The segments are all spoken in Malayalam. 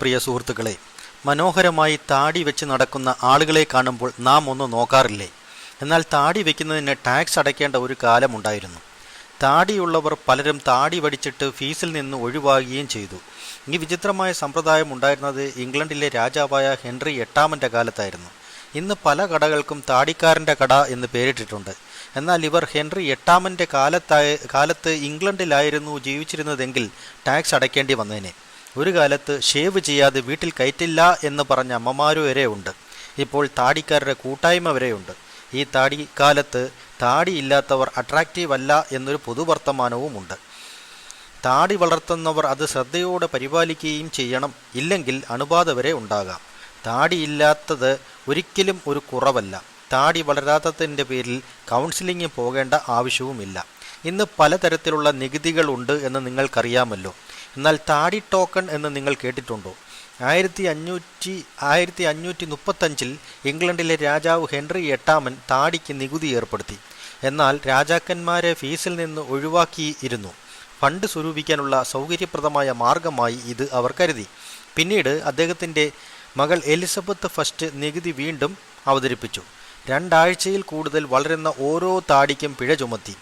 പ്രിയ സുഹൃത്തുക്കളെ, മനോഹരമായി താടി വെച്ച് നടക്കുന്ന ആളുകളെ കാണുമ്പോൾ നാം ഒന്ന് നോക്കാറില്ലേ? എന്നാൽ താടി വയ്ക്കുന്നതിന് ടാക്സ് അടയ്ക്കേണ്ട ഒരു കാലമുണ്ടായിരുന്നു. താടിയുള്ളവർ പലരും താടി വടിച്ചിട്ട് ഫീസിൽ നിന്ന് ഒഴിവാകുകയും ചെയ്തു. ഈ വിചിത്രമായ സമ്പ്രദായം ഉണ്ടായിരുന്നത് ഇംഗ്ലണ്ടിലെ രാജാവായ ഹെൻറി എട്ടാമൻ്റെ കാലത്തായിരുന്നു. ഇന്ന് പല കടകൾക്കും താടിക്കാരൻ്റെ കട എന്ന് പേരിട്ടിട്ടുണ്ട്. എന്നാൽ ഇവർ ഹെൻറി എട്ടാമൻ്റെ കാലത്ത് ഇംഗ്ലണ്ടിലായിരുന്നു ജീവിച്ചിരുന്നതെങ്കിൽ ടാക്സ് അടയ്ക്കേണ്ടി വന്നേനെ. ഒരു കാലത്ത് ഷേവ് ചെയ്യാതെ വീട്ടിൽ കയറ്റില്ല എന്ന് പറഞ്ഞ അമ്മമാരു വരെ ഉണ്ട്. ഇപ്പോൾ താടിക്കാരുടെ കൂട്ടായ്മ വരെയുണ്ട്. ഈ കാലത്ത് താടിയില്ലാത്തവർ അട്രാക്റ്റീവ് അല്ല എന്നൊരു പൊതുവർത്തമാനവുമുണ്ട്. താടി വളർത്തുന്നവർ അത് ശ്രദ്ധയോടെ പരിപാലിക്കുകയും ചെയ്യണം, ഇല്ലെങ്കിൽ അണുബാധ വരെ ഉണ്ടാകാം. താടിയില്ലാത്തത് ഒരിക്കലും ഒരു കുറവല്ല. താടി വളരാത്തതിൻ്റെ പേരിൽ കൗൺസിലിംഗ് പോകേണ്ട ആവശ്യവുമില്ല. ഇന്ന് പലതരത്തിലുള്ള നികുതികളുണ്ട് എന്ന് നിങ്ങൾക്കറിയാമല്ലോ. എന്നാൽ താടി ടോക്കൺ എന്ന് നിങ്ങൾ കേട്ടിട്ടുണ്ടോ? 1535 ഇംഗ്ലണ്ടിലെ രാജാവ് ഹെൻറി എട്ടാമൻ താടിക്ക് നികുതി ഏർപ്പെടുത്തി. എന്നാൽ രാജാക്കന്മാരെ ഫീസിൽ നിന്ന് ഒഴിവാക്കിയിരുന്നു. ഫണ്ട് സ്വരൂപിക്കാനുള്ള സൗകര്യപ്രദമായ മാർഗമായി ഇത് അവർ കരുതി. പിന്നീട് അദ്ദേഹത്തിൻ്റെ മകൾ എലിസബത്ത് ഫസ്റ്റ് നികുതി വീണ്ടും അവതരിപ്പിച്ചു. 2 ആഴ്ചയിൽ കൂടുതൽ വളരുന്ന ഓരോ താടിക്കും പിഴ ചുമത്തി.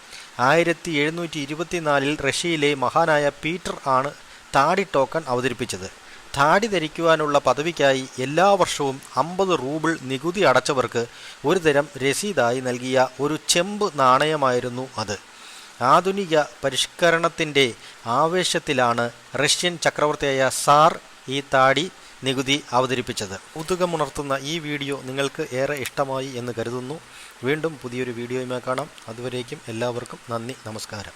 1724 റഷ്യയിലെ മഹാനായ പീറ്റർ ആണ് താടി ടോക്കൺ അവതരിപ്പിച്ചത്. താടി ധരിക്കുവാനുള്ള പദവിക്കായി എല്ലാ വർഷവും 50 റൂബിൾ നികുതി അടച്ചവർക്ക് ഒരുതരം രസീതായി നൽകിയ ഒരു ചെമ്പ് നാണയമായിരുന്നു അത്. ആധുനിക പരിഷ്കരണത്തിൻ്റെ ആവേശത്തിലാണ് റഷ്യൻ ചക്രവർത്തിയായ സാർ ഈ താടി നികുതി അവതരിപ്പിച്ചത്. കൗതുകമുണർത്തുന്ന ഈ വീഡിയോ നിങ്ങൾക്ക് ഏറെ ഇഷ്ടമായി എന്ന് കരുതുന്നു. വീണ്ടും പുതിയൊരു വീഡിയോയുമായി കാണാം. അതുവരേക്കും എല്ലാവർക്കും നന്ദി, നമസ്കാരം.